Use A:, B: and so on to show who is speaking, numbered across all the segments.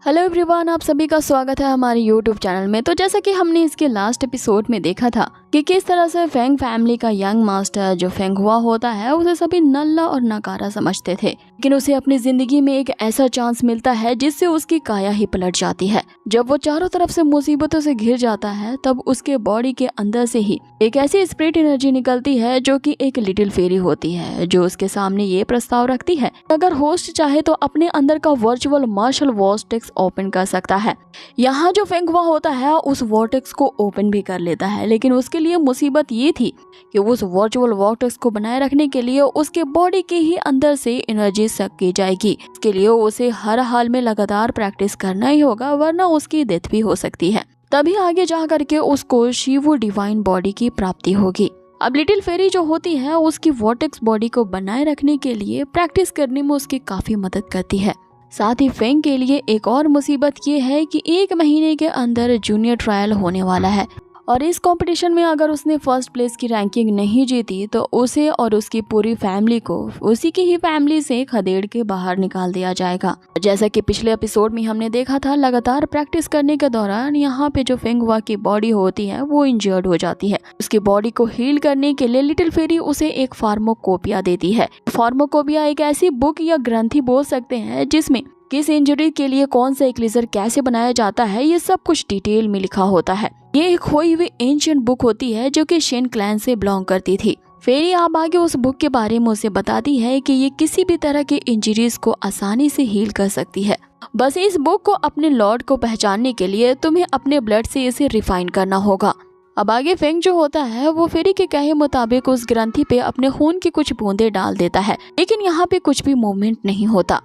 A: Hello everyone, आप सभी का स्वागत है हमारे यूट्यूब चैनल में। तो जैसा कि हमने इसके लास्ट एपिसोड में देखा था कि किस तरह से फेंग फैमिली का यंग मास्टर जो फेंग हुआ होता है उसे सभी नल्ला और नकारा समझते थे, लेकिन उसे अपनी जिंदगी में एक ऐसा चांस मिलता है जिससे उसकी काया ही पलट जाती है। जब वो चारों तरफ से मुसीबतों से घिर जाता है तब उसके बॉडी के अंदर से ही एक ऐसी स्पिरिट एनर्जी निकलती है जो कि एक लिटिल फेरी होती है, जो उसके सामने ये प्रस्ताव रखती है अगर होस्ट चाहे तो अपने अंदर का वर्चुअल मार्शल वॉर्टेक्स ओपन कर सकता है। यहाँ जो फेंग हुआ होता है उस वॉर्टेक्स को ओपन भी कर लेता है, लेकिन उसके लिए मुसीबत ये थी कि उस वर्चुअल वॉर्टेक्स को बनाए रखने के लिए उसके बॉडी के ही अंदर से एनर्जी सक की जाएगी। इसके लिए उसे हर हाल में लगातार प्रैक्टिस करना ही होगा, वरना उसकी डेथ भी हो सकती है। तभी आगे जा करके उसको शिवो डिवाइन बॉडी की प्राप्ति होगी। अब लिटिल फेरी जो होती है उसकी वॉर्टेक्स बॉडी को बनाए रखने के लिए प्रैक्टिस करने में उसकी काफी मदद करती है। साथ ही फेंग के लिए एक और मुसीबत ये है कि 1 महीने के अंदर जूनियर ट्रायल होने वाला है और इस कंपटीशन में अगर उसने फर्स्ट प्लेस की रैंकिंग नहीं जीती तो उसे और उसकी पूरी फैमिली को उसी की ही फैमिली से खदेड़ के बाहर निकाल दिया जाएगा। जैसा कि पिछले एपिसोड में हमने देखा था, लगातार प्रैक्टिस करने के दौरान यहाँ पे जो फेंग हुआ की बॉडी होती है वो इंजर्ड हो जाती है। उसकी बॉडी को हील करने के लिए लिटिल फेरी उसे एक फार्माकोपिया देती है। फार्माकोपिया एक ऐसी बुक या ग्रंथि बोल सकते हैं जिसमें किस इंजरी के लिए कौन सा इक्लिजर कैसे बनाया जाता है ये सब कुछ डिटेल में लिखा होता है। ये एक खोई हुई एंशिएंट बुक होती है जो कि शेन क्लैन से बिलोंग करती थी। फेरी आप आगे उस बुक के बारे में उसे बताती है कि ये किसी भी तरह के इंजरीज को आसानी से हील कर सकती है। बस इस बुक को अपने लॉर्ड को पहचानने के लिए तुम्हें अपने ब्लड से इसे रिफाइन करना होगा। अब आगे फेंग जो होता है वो फेरी के कहे मुताबिक उस ग्रंथि पे अपने खून की कुछ बूंदे डाल देता है, लेकिन यहाँ पे कुछ भी मूवमेंट नहीं होता।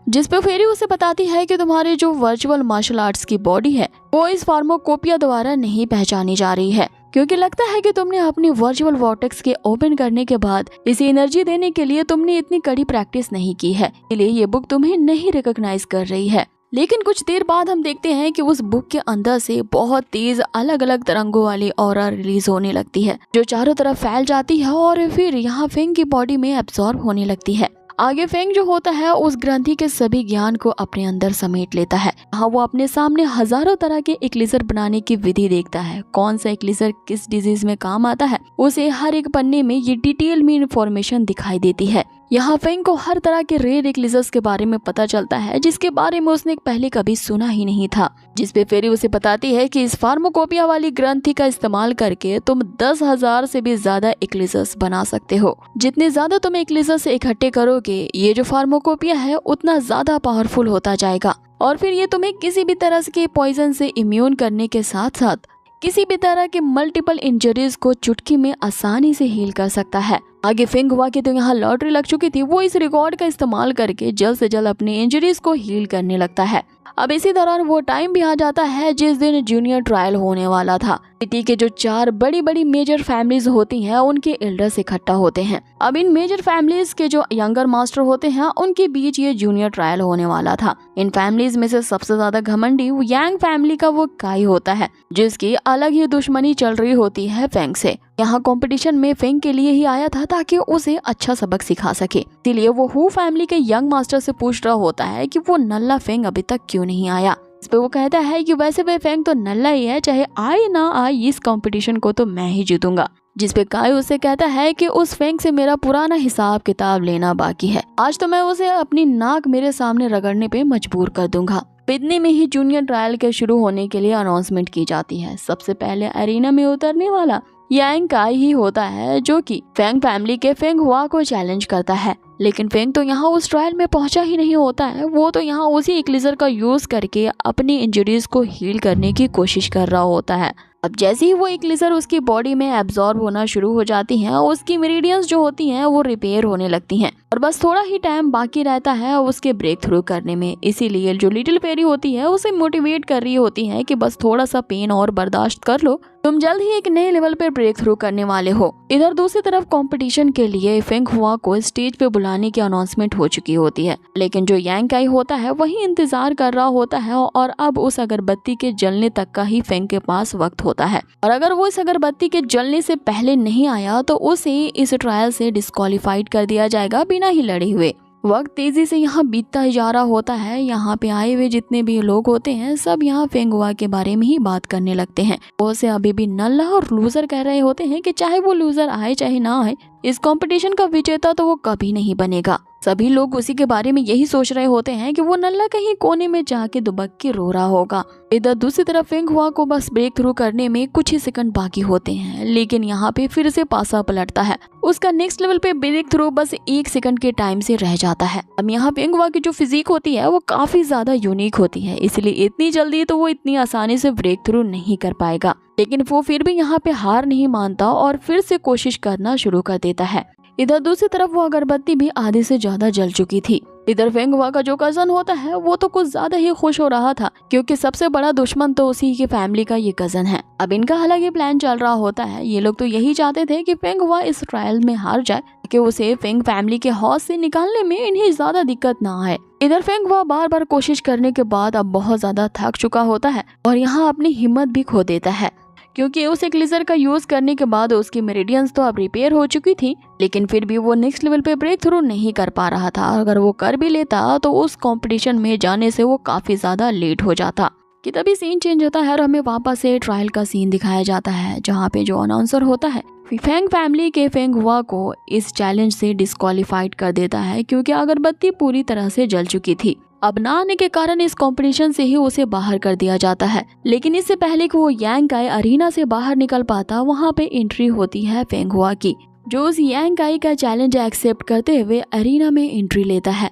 A: जिस पे फेरी उसे बताती है कि तुम्हारी जो वर्चुअल मार्शल आर्ट्स की बॉडी है वो इस फार्माकोपिया द्वारा नहीं पहचानी जा रही है, क्योंकि लगता है कि तुमने अपनी वर्चुअल वॉर्टेक्स के ओपन करने के बाद इसे एनर्जी देने के लिए तुमने इतनी कड़ी प्रैक्टिस नहीं की है, इसलिए ये बुक तुम्हें नहीं रिकॉग्नाइज कर रही है। लेकिन कुछ देर बाद हम देखते हैं कि उस बुक के अंदर से बहुत तेज अलग अलग तरंगों वाली ऑरा रिलीज होने लगती है जो चारों तरफ फैल जाती है और फिर यहाँ फेंग की बॉडी में एब्जॉर्ब होने लगती है। आगे फेंग जो होता है उस ग्रंथि के सभी ज्ञान को अपने अंदर समेट लेता है। हाँ, वो अपने सामने हजारों तरह के इक्लिजर बनाने की विधि देखता है। कौन सा इक्लिजर किस डिजीज में काम आता है उसे हर एक पन्ने में ये डिटेल में इंफॉर्मेशन दिखाई देती है। यहाँ फेंग को हर तरह के रेयर इक्लिजर्स के बारे में पता चलता है जिसके बारे में उसने पहले कभी सुना ही नहीं था। जिसपे फेरी उसे बताती है कि इस फार्माकोपिया वाली ग्रंथि का इस्तेमाल करके तुम 10,000 से भी ज्यादा इक्लिजर्स बना सकते हो। जितने ज्यादा तुम इक्लिजर्स इकट्ठे करोगे ये जो फार्माकोपिया है उतना ज्यादा पावरफुल होता जाएगा और फिर ये तुम्हें किसी भी तरह के पॉइजन से इम्यून करने के साथ साथ किसी भी तरह के मल्टीपल इंजरीज को चुटकी में आसानी से हील कर सकता है। आगे फेंग हुआ कि तो यहाँ लॉटरी लग चुकी थी, वो इस रिकॉर्ड का इस्तेमाल करके जल्द से जल्द अपनी इंजरीज को हील करने लगता है। अब इसी दौरान वो टाइम भी आ जाता है जिस दिन जूनियर ट्रायल होने वाला था। सिटी के जो 4 बड़ी बड़ी मेजर फैमिलीज होती हैं उनके एल्डर्स इकट्ठा होते हैं। अब इन मेजर फैमिलीज के जो यंगर मास्टर होते हैं उनके बीच ये जूनियर ट्रायल होने वाला था। इन फैमिलीज में से सबसे ज्यादा घमंडी यांग फैमिली का वो काई होता है जिसकी अलग ही दुश्मनी चल रही होती है फेंग से। यहाँ कंपटीशन में फेंग के लिए ही आया था ताकि उसे अच्छा सबक सिखा सके, इसीलिए वो हु फैमिली के यंग मास्टर से पूछ रहा होता है कि वो नल्ला फेंग अभी तक क्यों नहीं आया। इस पे वो कहता है कि वैसे वे फेंग तो नल्ला ही है, चाहे आए ना आए इस कंपटीशन को तो मैं ही जीतूंगा। जिस पे काई उसे कहता है कि उस फेंग से मेरा पुराना हिसाब किताब लेना बाकी है, आज तो मैं उसे अपनी नाक मेरे सामने रगड़ने पे मजबूर कर दूंगा। इतने में ही जूनियर ट्रायल के शुरू होने के लिए अनाउंसमेंट की जाती है। सबसे पहले एरिना में उतरने वाला यांग काई ही होता है जो कि फेंग फैमिली के फेंग हुआ को चैलेंज करता है, लेकिन फेंग तो यहाँ उस ट्रायल में पहुंचा ही नहीं होता है। वो तो यहाँ उसी इक्लिजर का यूज करके अपनी इंजरीज को हील करने की कोशिश कर रहा होता है। अब जैसे ही वो इक्लिजर उसकी बॉडी में एब्जॉर्ब होना शुरू हो जाती हैं, उसकी मेरिडियंस जो होती हैं वो रिपेयर होने लगती हैं और बस थोड़ा ही टाइम बाकी रहता है उसके ब्रेक थ्रू करने में। इसीलिए जो लिटिल फेरी होती है उसे मोटिवेट कर रही होती है कि बस थोड़ा सा पेन और बर्दाश्त कर लो, तुम जल्द ही एक नए लेवल पर ब्रेक थ्रू करने वाले हो। इधर दूसरी तरफ कंपटीशन के लिए फेंग हुआ को स्टेज पे बुलाने की अनाउंसमेंट हो चुकी होती है, लेकिन जो यांग काई होता है वही इंतजार कर रहा होता है और अब उस अगरबत्ती के जलने तक का ही फेंग के पास वक्त होता है और अगर वो इस अगरबत्ती के जलने से पहले नहीं आया तो उसे इस ट्रायल से डिस्क्वालीफाइड कर दिया जाएगा बिना ही लड़े हुए। वक्त तेजी से यहाँ बीतता ही जा रहा होता है। यहाँ पे आए हुए जितने भी लोग होते हैं सब यहाँ फेंग हुआ के बारे में ही बात करने लगते हैं। वो से अभी भी नल्ला और लूजर कह रहे होते हैं कि चाहे वो लूजर आए चाहे ना आए, इस कंपटीशन का विजेता तो वो कभी नहीं बनेगा। सभी लोग उसी के बारे में यही सोच रहे होते हैं कि वो नल्ला कहीं कोने में जाके दुबक के रो रहा होगा। इधर दूसरी तरफ फेंग हुआ को बस ब्रेक थ्रू करने में कुछ ही सेकंड बाकी होते हैं, लेकिन यहाँ पे फिर से पासा पलटता है। उसका नेक्स्ट लेवल पे ब्रेक थ्रू बस 1 सेकंड के टाइम से रह जाता है। अब यहाँ फेंग हुआ की जो फिजिक होती है वो काफी ज्यादा यूनिक होती है, इसलिए इतनी जल्दी तो वो इतनी आसानी से ब्रेक थ्रू नहीं कर पाएगा। लेकिन वो फिर भी यहाँ पे हार नहीं मानता और फिर से कोशिश करना शुरू कर देता है। इधर दूसरी तरफ वो अगरबत्ती भी आधे से ज्यादा जल चुकी थी। इधर फेंग हुआ का जो कजन होता है वो तो कुछ ज्यादा ही खुश हो रहा था, क्योंकि सबसे बड़ा दुश्मन तो उसी की फैमिली का ये कजन है। अब इनका हालांकि प्लान चल रहा होता है। ये लोग तो यही चाहते थे कि फेंग हुआ इस ट्रायल में हार जाए, कि उसे फेंग फैमिली के हौज से निकालने में इन्हें ज्यादा दिक्कत ना आए। इधर फेंग हुआ बार बार कोशिश करने के बाद अब बहुत ज्यादा थक चुका होता है और यहाँ अपनी हिम्मत भी खो देता है, क्योंकि उस एक्लीजर का यूज करने के बाद उसकी मेरिडियंस तो अब रिपेयर हो चुकी थी, लेकिन फिर भी वो नेक्स्ट लेवल पे ब्रेक थ्रू नहीं कर पा रहा था। अगर वो कर भी लेता तो उस कंपटीशन में जाने से वो काफी ज्यादा लेट हो जाता। कि तभी सीन चेंज होता है और हमें वापस से ट्रायल का सीन दिखाया जाता है, जहाँ पे जो अनाउंसर होता है फेंग फैमिली के फेंग हुआ को इस चैलेंज से डिस्क्वालीफाइड कर देता है, क्योंकि अगरबत्ती पूरी तरह से जल चुकी थी। अब ना आने के कारण इस कंपटीशन से ही उसे बाहर कर दिया जाता है। लेकिन इससे पहले कि वो यांग काई अरीना से बाहर निकल पाता, वहाँ पे एंट्री होती है फेंग हुआ की, जो उस यांग काई का चैलेंज एक्सेप्ट करते हुए अरीना में एंट्री लेता है।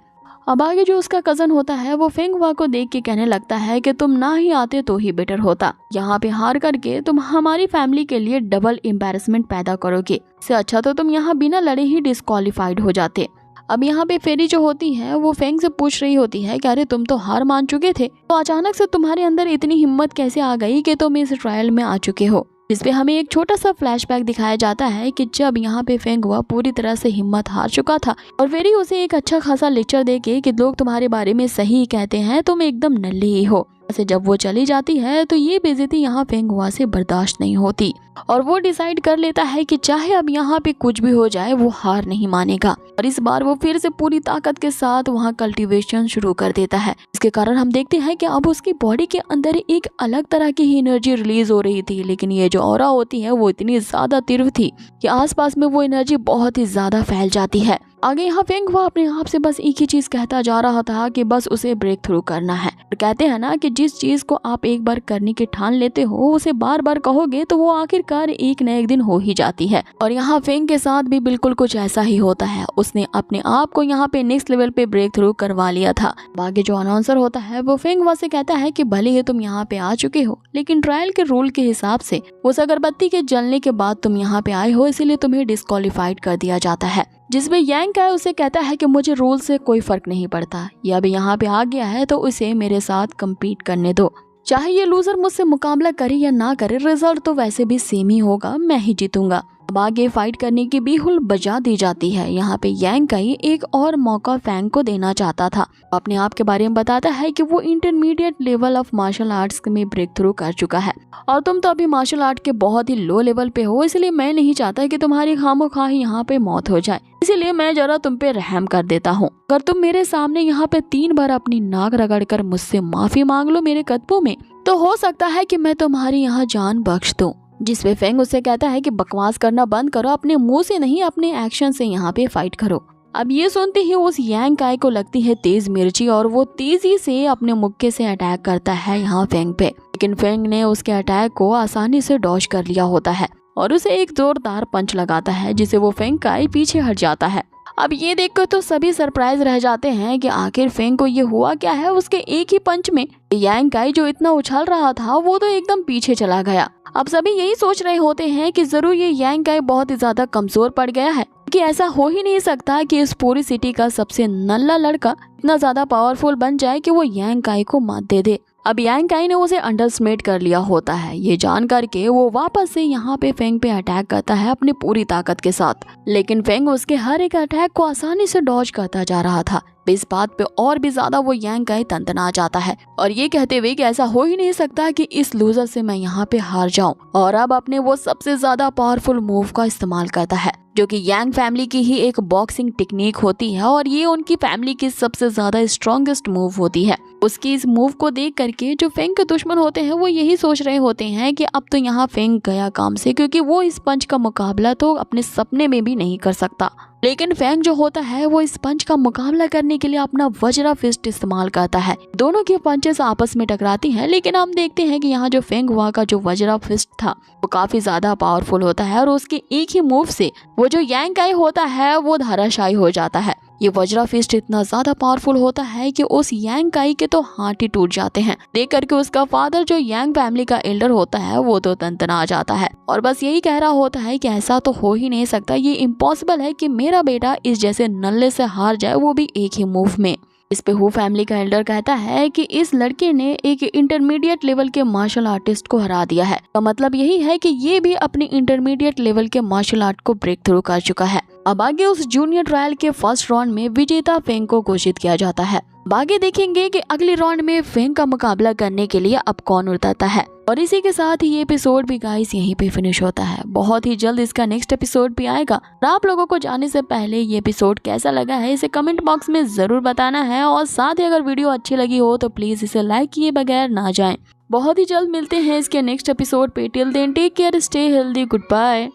A: अब आगे जो उसका कजन होता है वो फेंग हुआ को देख के कहने लगता है कि तुम ना ही आते तो ही बेटर होता। यहाँ पे हार करके तुम हमारी फैमिली के लिए डबल एम्बैरेसमेंट पैदा करोगे। इससे अच्छा तो तुम यहाँ बिना लड़े ही डिस्क्वालीफाइड हो जाते। अब यहाँ पे फेरी जो होती है वो फेंग से पूछ रही होती है कि अरे तुम तो हार मान चुके थे, तो अचानक से तुम्हारे अंदर इतनी हिम्मत कैसे आ गई कि तुम इस ट्रायल में आ चुके हो। जिसपे हमें एक छोटा सा फ्लैशबैक दिखाया जाता है कि जब यहाँ पे फेंग हुआ पूरी तरह से हिम्मत हार चुका था और फेरी उसे एक अच्छा खासा लेक्चर देके कि लोग तुम्हारे बारे में सही कहते हैं, तुम एकदम नल्ले ही हो। ऐसे जब वो चली जाती है तो ये बेइज्जती यहाँ फेंग हुआ से बर्दाश्त नहीं होती और वो डिसाइड कर लेता है कि चाहे अब यहाँ पे कुछ भी हो जाए वो हार नहीं मानेगा। और इस बार वो फिर से पूरी ताकत के साथ वहाँ कल्टीवेशन शुरू कर देता है। इसके कारण हम देखते हैं कि अब उसकी बॉडी के अंदर एक अलग तरह की एनर्जी रिलीज हो रही थी, लेकिन ये जो ऑरा होती है वो इतनी ज्यादा तीव्र थी कि आसपास में वो एनर्जी बहुत ही ज्यादा फैल जाती है। आगे यहाँ फेंग हुआ अपने आप से बस एक ही चीज कहता जा रहा था कि बस उसे ब्रेक थ्रू करना है। और कहते हैं ना कि जिस चीज को आप एक बार करने की ठान लेते हो उसे बार बार कहोगे तो वो आखिरकार एक न एक दिन हो ही जाती है। और यहाँ फेंग के साथ भी बिल्कुल कुछ ऐसा ही होता है। उसने अपने आप को यहाँ पे नेक्स्ट लेवल पे ब्रेक थ्रू करवा लिया था। आगे जो अनाउंसर होता है वो फेंग हुआ से कहता है कि भले ही तुम यहाँ पे आ चुके हो, लेकिन ट्रायल के रूल के हिसाब से उस अगरबत्ती के जलने के बाद तुम यहाँ पे आए हो, इसीलिए तुम्हें डिस्क्वालीफाइड कर दिया जाता है। जिसमें यांग काई उसे कहता है कि मुझे रूल से कोई फर्क नहीं पड़ता, ये अभी यहाँ पे आ गया है तो उसे मेरे साथ कम्पीट करने दो। चाहे ये लूजर मुझसे मुकाबला करे या ना करे, रिजल्ट तो वैसे भी सेम ही होगा, मैं ही जीतूंगा। अब आगे फाइट करने की बिहुल बजा दी जाती है। यहाँ पे यांग काई एक और मौका फेंग को देना चाहता था। अपने आप के बारे में बताता है कि वो intermediate level of martial arts में ब्रेक थ्रू कर चुका है और तुम तो अभी मार्शल आर्ट के बहुत ही लो लेवल पे हो, इसलिए मैं नहीं चाहता कि तुम्हारी खामोखाही यहाँ पे मौत हो जाए, इसीलिए मैं जरा तुम पे रहम कर देता हूँ। अगर तुम मेरे सामने यहाँ पे 3 बार अपनी नाक रगड़ कर मुझसे माफी मांग लो मेरे कदमों में, तो हो सकता है कि मैं तुम्हारी यहाँ जान बख्श दूं। जिसपे फेंग उससे कहता है कि बकवास करना बंद करो, अपने मुंह से नहीं अपने एक्शन से यहाँ पे फाइट करो। अब ये सुनते ही उस यांग काई को लगती है तेज मिर्ची और वो तेजी से अपने मुक्के से अटैक करता है यहाँ फेंग पे। लेकिन फेंग ने उसके अटैक को आसानी से डॉज कर लिया होता है और उसे एक जोरदार पंच लगाता है, जिसे वो फेंग काई पीछे हट जाता है। अब ये देखकर तो सभी सरप्राइज रह जाते हैं कि आखिर फेंग को ये हुआ क्या है। उसके एक ही पंच में यांग काई जो इतना उछल रहा था वो तो एकदम पीछे चला गया। अब सभी यही सोच रहे होते हैं कि जरूर ये यांग काई बहुत ही ज्यादा कमजोर पड़ गया है, कि ऐसा हो ही नहीं सकता कि इस पूरी सिटी का सबसे नल्ला लड़का इतना ज्यादा पावरफुल बन जाए कि वो यांग काई को मात दे दे। अब यांग काई ने उसे अंडरस्टिमेट कर लिया होता है। ये जान करके वो वापस से यहाँ पे फेंग पे अटैक करता है अपनी पूरी ताकत के साथ, लेकिन फेंग उसके हर एक अटैक को आसानी से डॉज करता जा रहा था। इस बात पे और भी ज्यादा वो यांग काई तनतना जाता है और ये कहते हुए कि ऐसा हो ही नहीं सकता कि इस लूजर से मैं यहाँ पे हार जाऊं, और अब अपने वो सबसे ज्यादा पावरफुल मूव का इस्तेमाल करता है, जो कि यांग फैमिली की ही एक बॉक्सिंग टेक्निक होती है और ये उनकी फैमिली की सबसे ज्यादा स्ट्रॉन्गेस्ट मूव होती है। उसकी इस मूव को देख करके जो फेंग के दुश्मन होते हैं वो यही सोच रहे होते हैं कि अब तो यहाँ फेंग गया काम से, क्योंकि वो इस पंच का मुकाबला तो अपने सपने में भी नहीं कर सकता। लेकिन फेंग जो होता है वो इस पंच का मुकाबला करने के लिए अपना वज्रा फिस्ट इस्तेमाल करता है। दोनों की पंचेस आपस में टकराती हैं, लेकिन हम देखते हैं कि यहाँ जो फेंग हुआ का जो वज्रा फिस्ट था वो काफी ज्यादा पावरफुल होता है और उसके एक ही मूव से वो जो यांग काई होता है वो धराशायी हो जाता है। ये वज्रा फिस्ट इतना ज्यादा पावरफुल होता है कि उस यांग काई के तो हाथ ही टूट जाते हैं। देख करके उसका फादर जो यांग फैमिली का एल्डर होता है वो तो तनतना जाता है और बस यही कह रहा होता है कि ऐसा तो हो ही नहीं सकता, ये इम्पॉसिबल है कि मेरा बेटा इस जैसे नल्ले से हार जाए, वो भी एक ही मूव में। इस पे हु फैमिली का एल्डर कहता है कि इस लड़के ने एक इंटरमीडिएट लेवल के मार्शल आर्टिस्ट को हरा दिया है। तो मतलब यही है कि ये भी अपने इंटरमीडिएट लेवल के मार्शल आर्ट को ब्रेक थ्रू कर चुका है। अब आगे उस जूनियर ट्रायल के फर्स्ट राउंड में विजेता फेंग को घोषित किया जाता है। आगे देखेंगे कि अगले राउंड में फेंग का मुकाबला करने के लिए अब कौन उतरता है। और इसी के साथ ही ये एपिसोड भी गाइस यहीं पे फिनिश होता है। बहुत ही जल्द इसका नेक्स्ट एपिसोड भी आएगा और आप लोगों को जाने से पहले ये एपिसोड कैसा लगा है इसे कमेंट बॉक्स में जरूर बताना है और साथ ही अगर वीडियो अच्छी लगी हो तो प्लीज इसे लाइक किए बगैर ना जाएं। बहुत ही जल्द मिलते हैं इसके नेक्स्ट एपिसोड पे। Till then take care, stay healthy, good bye.